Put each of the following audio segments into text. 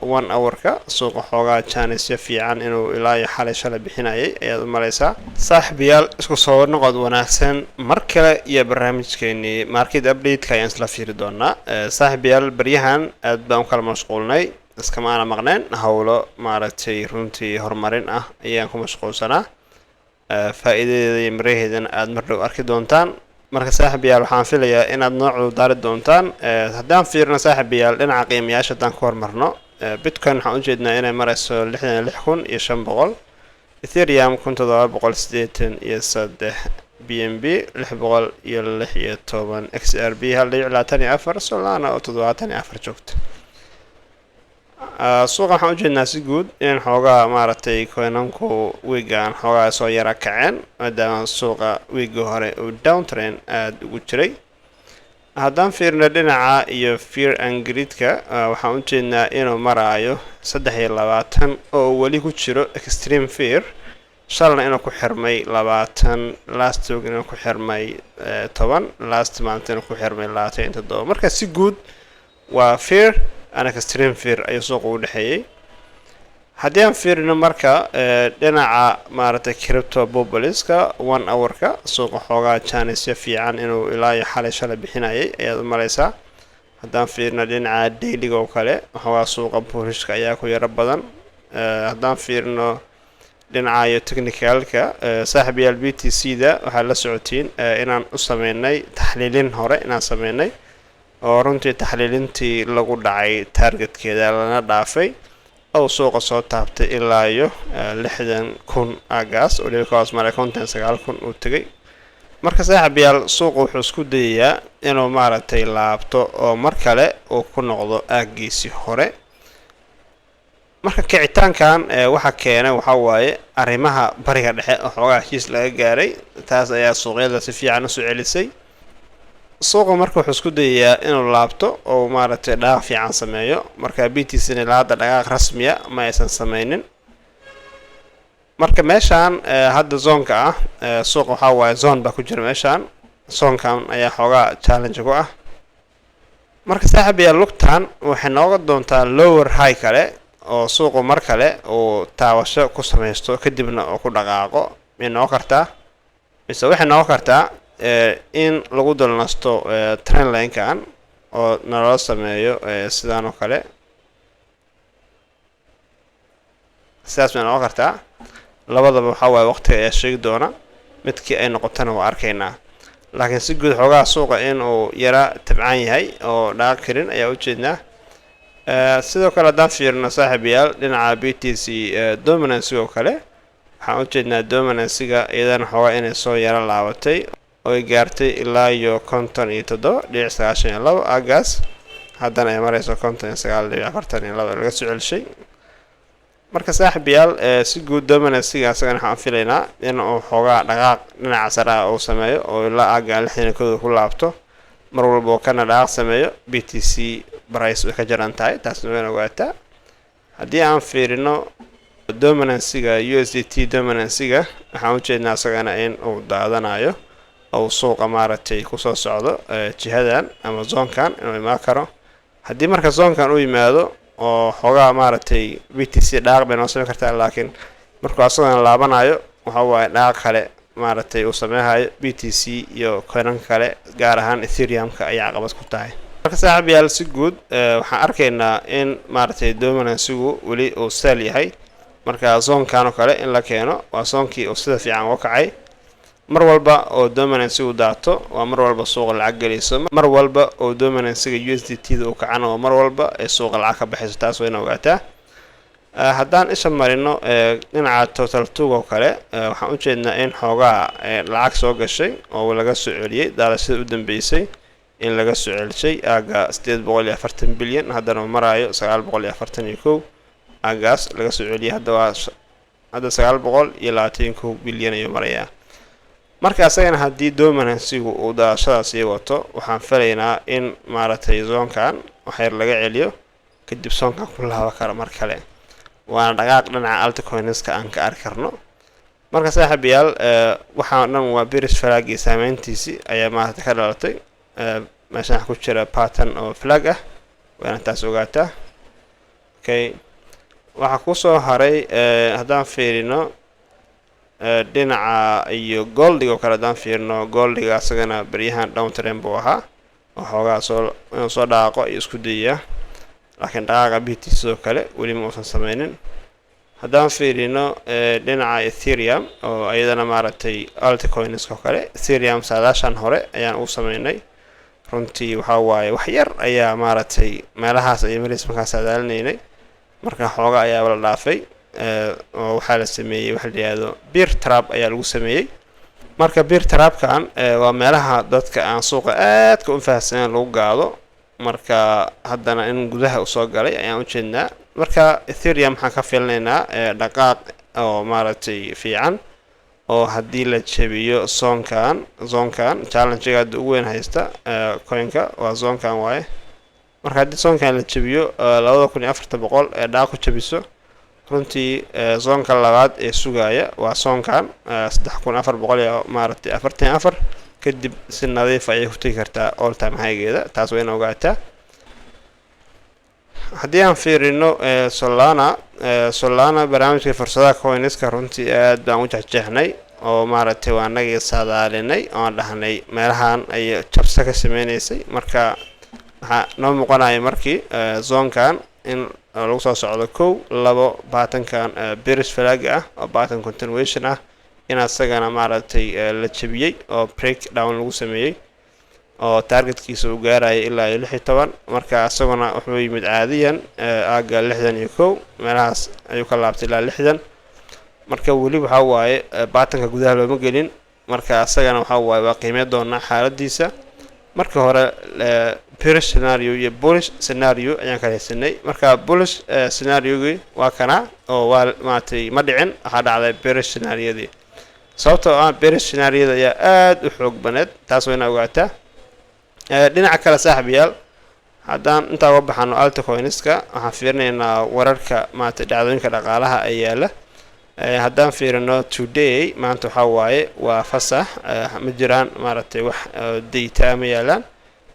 1 hour-ka suuqa xoogaa chance fiican inuu ilaa iyo xalay shalay bixinayay ayaad u malaysaa saaxiibayaal isku soo noqod wanaagsan mar kale iyo barnaamijkeennii market update-ka ayaan isla fiiri doonaa saaxiibayaal baryahan aad baan u kala mashquulnay iskamaana maqneen howlo maaragtay runtii horumarin ah ayaan ku mashquulsanaa faa'iidadeeda iyo miraheedana aad mar dhow arki doontaan marka saaxiibayaal waxaan filayaa inaad noocu daari doontaan haddaan fiirno saaxiibayaal dhinaca qiimayaasha haddaan ku hormarno bitcoin waxaan ujeednaa inay marayso 66,500 ethereum 1783 bnb 616 xrp 1.24 solana oo 74 joogta suuqa waxaan ujeednaa si guud in xoogaa maaragtay coinanku wiigaan xoogaa soo yara kaceen maadaama suuqa wiigi hore uu downtrend aada ugu jiray haddaan fiirno dhinaca iyo fear and greedka waxaan ujeednaa inuu maraayo 23 oo weli ku jiro extreme fear shalna inuu ku xirmay 20 last week inuu ku xirmay 10 last month inuu ku xirmay 27 marka si guud waa fear ana extreme fear ayuu suuqa u dhaxeeyay haddii aan fiirino marka dhinaca maaragtay crypto bubbleska 1 hour-ka suuqa xoogaa chance fiican inuu ilaa iyo xalay shalay bixinayay ayaad u malaysaa haddaan fiirino dhinaca daily oo kale xoogaa suuqa bullishka ayaa ku yara badan haddaan fiirino dhinaca iyo technicalka saaxiibayaal BTC-da waxaa la socotiin inaan u sameynay taxliilin hore inaan sameynay oo runtii taxliilintii lagu dhacay targetkeeda lana dhaafay oo suuqa soo taabtay ilaa iyo 60,000 agaas oo leekaas maray 59,000 uu tagay marka saaxiibayaal suuqa wuxuu isku dayayaa inuu maaragtay laabto oo mar kale uu ku noqdo aagiisii hore marka kicitaankan waxa keenay waxa waaye arrimaha bariga dhexe oo xoogaa heshiis laga gaaray taas ayaa suuqyada si fiican u soo celisay suuqa marka wuxuu isku dayayaa inuu laabto oo maaragtay dhaqaaq fiican sameeyo marka BTC-na ilaa hadda dhaqaaq rasmiya ma aysan sameynin marka meeshaan hadda zoonka ah suuqa waxaa waaye zone baa ku jira meeshaan zoonkan ayaa xoogaa challenge ku ah marka saaxiibayaal lugtan waxay nooga doontaa lower high kale oo suuqu mar kale uu taawasho ku samaysto kadibna uu ku dhaqaaqo may noqon kartaa mise waxay noqon kartaa in lagu dulnasto trend line-kan oo naloo sameeyo sidaan oo kale sidaas bay noqon kartaa labadaba waxaa waaye waqtiga ayaa sheegi doona midkii ay noqotana waa arkaynaa laakiin si guud xoogaa suuqa in uu yara tabcaan yahay oo dhaqaaq karin ayaa ujeednaa sidoo kale haddaan fiirino saaxiibayaal dhinaca BTC dominance oo kale waxaan ujeednaa dominance-ga iyadana xoogaa inay soo yara laabatay oo ay gaartay ilaa iyo 57.92 agaas haddana ay marayso 59.42 laga soo celishay marka saaxiibayaal si guud dominance-ga asagana waxaan filaynaa in uu xoogaa dhaqaaq dhinaca sare uu sameeyo oo ilaa aga 60 ku laabto mar walba oo kana dhaqaaq sameeyo BTC price way ka jaran tahay taasna way ogaataa haddii aan fiirino dominance-ga USDT dominance-ga waxaan ujeednaa asagana in uu daadanayo oo suuqa maaragtay ku soo socdo jihadan ama zoonkan inuu imaan karo haddii marka zoonkan uu yimaado oo xoogaa maaragtay BTC dhaqaaq bay noo sameyn kartaa laakiin markuu asagana laabanayo waxa waaye dhaqaaq kale maaragtay uu sameehayo BTC iyo coinanka kale gaar ahaan Ethereum-ka ayaa caqabad ku tahay marka saaxiibayaal si guud waxaan arkaynaa in maaragtay dominance-gu weli uu sell yahay marka zoonkan oo kale in la keeno waa zoonkii uu sida fiican uga kacay mar walba oo dominance-gu daato waa mar walba suuqa lacag gelayso mar walba oo dominance-ga USDT-da uu kacana waa mar walba ee suuqa lacag ka baxayso taas wayna ogaataa haddaan isha marino dhinaca total tug oo kale waxaan ujeednaa in xoogaa lacag soo gashay oo laga soo celiyay daalashada u dambeysay in laga soo celishay aaga 840 bilyan haddana uu maraayo 941 aagaas laga soo celiyay hadda 921 bilyan ayuu marayaa marka asagana haddii dominance-gu uu daashadaasi wato waxaan filaynaa in maaragtay zoonkan waxyar laga celiyo kadib zoonkan ku laaba karo mar kale waana dhaqaaq dhinaca altcoins-ka aan ka arki karno marka saaxiibayaal waxaan dhan waa bearish flag iyo saameyntiisii ayaa maanta ka dhalatay meeshaan ku jira pattern oo flag ah waana taas ogaataa okay waxa ku soo haray haddaan fiirino dhinaca iyo goldiga oo kale haddaan fiirino goldiga asagana baryahan downtrend buu ahaa waxoogaa soo dhaaqo iyo isku dayaya laakiin dhaqaaqa BTC sidoo kale weli ma uusan sameynin haddaan fiirino dhinaca Ethereum oo ayadana maaragtay altcoins oo kale Ethereum saadaashan hore ayaan u sameynay runtii waxa waaye wax yar ayaa maaragtay meelahaas ay maris markaa saadaalinaynay marka xoogaa ayaa la dhaafay oo waxaa la sameeyay waxa la yiraahdo bear trap ayaa lagu sameeyay marka bear trapkan waa meelaha dadka aan suuqa aad ka u faahfaahsan lagu gaado marka haddana in gudaha u soo galay ayaan u jeednaa marka Ethereum waxaan ka fiilnaynaa dhaqaaq oo maaragtay fiican oo haddii la jabiyo zoonkan challenge-ga ugu weyn haysta coinka waa zoonkan waaye marka haddii zoonkan la jabiyo 2400 ee dhaaq ku jabiso runtii zoonka labaad ee sugaya waa zoonkan 3400 iyo maaragtay 44 kadib si nadiif ayay ku tagi kartaa all time high-geeda taas waa in ogaataa haddii aan fiirino Solana barnaamijka fursadaha coinska runtii aad baan u jecjeexnay oo maaragtay waa anaga saadaalinay oo dhahnay meelahan ay jabsa ka sameynaysay marka waxa noo muuqanaya markii zoonkan in lagu soo socdo 2 baatankan bearish flag ah oo baatan continuation ah in asagana maaragtay la jabiyay oo breakdown lagu sameeyay oo targetkiisa uu gaarayay ilaa 16 marka asaguna wuxuu yimid caadiyan aaga 61 meelahaas ayuu ka laabtay ilaa 60 marka weli waxa waaye baatanka gudaha looma gelin marka asagana waxa waaye waa qiimeyn doona xaaladiisa marka hore bearish scenario iyo bullish scenario ayaan ka haysanay marka bullish scenario-gi waa kana oo waa maatay ma dhicin waxa dhacday bearish scenario-dii sababtoo ah bearish scenario-da ayaa aad u xoog baneed taas waa in ogaataa dhinaca kale saaxiibayaal haddaan intaa uga baxano altcoinska waxaan fiirinaynaa wararka maanta dhacdooyinka dhaqaalaha ay yaala haddaan fiirino today maanta waxa waaye waa fasax ma jiraan maaragtay wax data ma yaalaan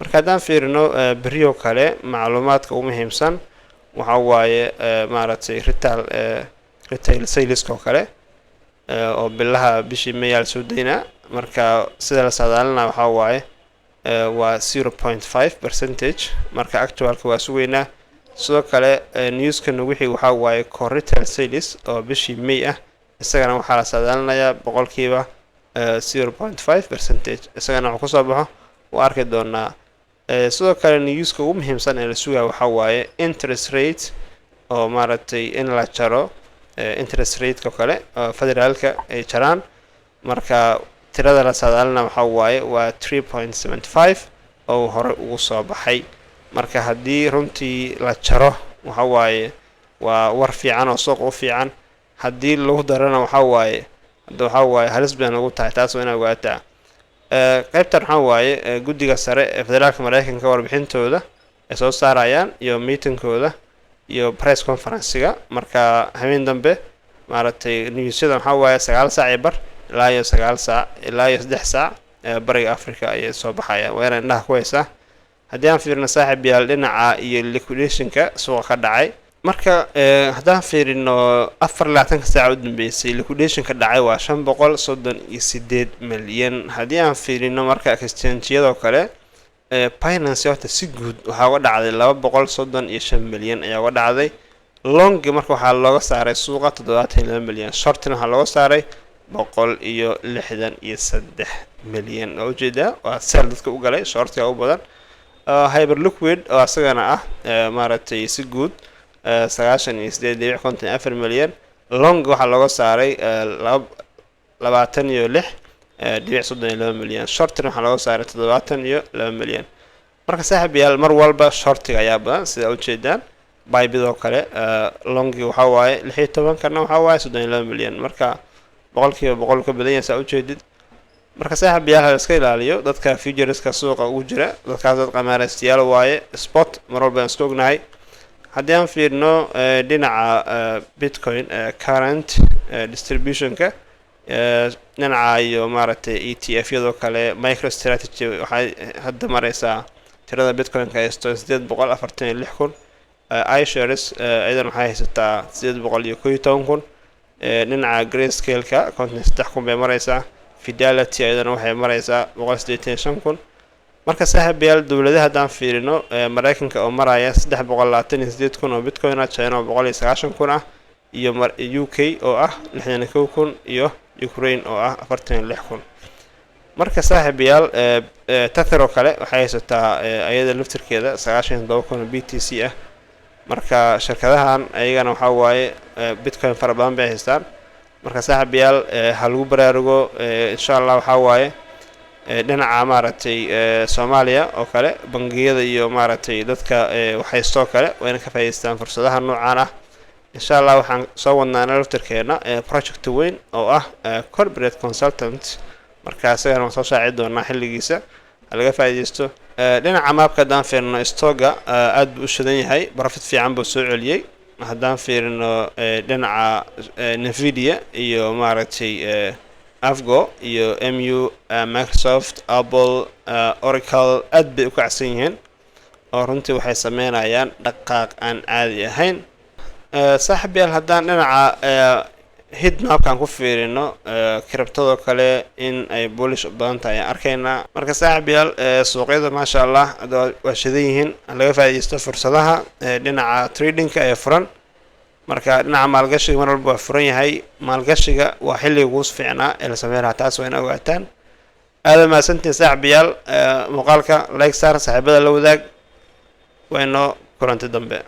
marka haddaan fiirino beriyo kale macluumaadka ugu muhiimsan waxa waaye maaragtay retail sales oo kale oo bilaha bishii May soo deynaa marka sida la saadaalinaa waxa waaye waa 0.5% marka actualka waa sugeynaa sidoo kale newskan wixii waxa waaye core retail sales oo bishii May ah isagana waxaa la saadaalinayaa boqolkiiba 0.5% isagana wuxuu kusoo baxo waa arki doonaa sidoo kale newska ugu muhiimsan ee la sugaa waxa waaye interest rate oo maaragtay in la jaro interest rate-ka kale federaalka ay jaraan marka tirada la saadaalina waxa waaye waa 3.75 oo hore ugu soo baxay marka haddii runtii la jaro waxa waaye waa war fiican oo suuq u fiican haddii lagu darana waxa waaye halis baan ugu tahay taas waa in ogaataa qaybtan waxa waaye guddiga sare ee federaalka Mareykanka warbixintooda ay soo saarayaan iyo meetingkooda iyo press conference-ga marka habeen dambe maaragtay newsyada waxa waaye 9 saac bar ilaa 9 saac ilaa 3 saac bariga Afrika ayay soo baxayaan weerarka indhaha ku haysa haddii aan fiirino saaxiib yaal dhinaca iyo liquidation-ka suuqa ka dhacay marka haddaan fiirino 24 saac u dambeysay liquidation-ka dhacay waa 538 milyan haddii aan fiirino marka exchange-yada kale Binance horta si guud waxa uga dhacday 235 milyan ayaa uga dhacday long marka waxa looga saaray suuqa 72 milyan short-na waxa looga saaray 163 milyan oo jeeda waa sell dadka u galay short-ka u badan hyperliquid oo asagana ah maaragtay si guud 98.54 milyan long waxa looga saaray 26.32 milyan short-na waxa looga saaray 72 milyan marka saaxiibayaal mar walba short-ga ayaa badan sida u jeedaan bybidoo kale longi waxa waaye 16 kana waxa waaye 32 milyan marka boqolkiiba boqol ka badan yahay saa u jeedid marka saaxiibayaal iska ilaaliyo dadka futureska suuqa ugu jira dadkaas dad qamaaraystayaal waaye spot mar walba aan iska ognahay haddii aan fiirno dhinaca bitcoin current distribution-ka dhinaca iyo maaragtay ETF-yadoo kale MicroStrategy waxay hadda maraysaa tirada bitcoin-ka haysto 846,000 iShares idan waxay haysataa 811 kun dhinaca Grayscale-ka 53 kun bay maraysaa Fidelity idan waxay maraysaa 185 kun marka saaxiibayaal dawladaha haddaan fiirino Mareykanka oo maraya 328 kun oo Bitcoin ah China 190 kun ah iyo UK oo ah 61 kun iyo Ukraine oo ah 46 kun marka saaxiibayaal Tether oo kale waxay haysataa ayada laftirkeeda 97 kun oo BTC ah marka shirkadahan ayagana waxa waaye Bitcoin fara badan bay haystaan marka saaxiibayaal ha lagu baraarugo insha Allah waxa waaye dhinaca maaragtay Soomaaliya oo kale bangiyada iyo maaragtay dadka waxaysto kale wayna ka faa'iideystaan fursadaha noocan ah insha Allah waxaan soo wadnaa laftirkeena project weyn oo ah corporate consultant marka asagana soo saacid doona xilligiisa laga faa'iideysto dhinaca maapka hadaan fiirino stoga aad buu u shidan yahay profit fiican buu soo celiyay haddaan fiirino dhinaca Nvidia iyo maaragtay Avgo iyo MU Microsoft Apple Oracle aad bay u kacsan yihiin oo runtii waxay sameynayaan dhaqaaq aan caadi ahayn saaxiibayaal haddaan dhinaca heatmapkan ku fiirino crypto kale in ay bullish badan tahay arkaynaa marka saaxiibayaal suuqyada ma sha Allah waa shidan yihiin laga faa'iideysto fursadaha dhinaca trading-ka ee furan marka dhinaca maalgashiga mar walba waa furan yahay maalgashiga waa xilliga ugu fiicnaa ee la sameeyo taas waa in ogaataan aad ma santiin saaxiibayaal muuqaalka like saar saaxiibada la wadaag wayno kulanti dambe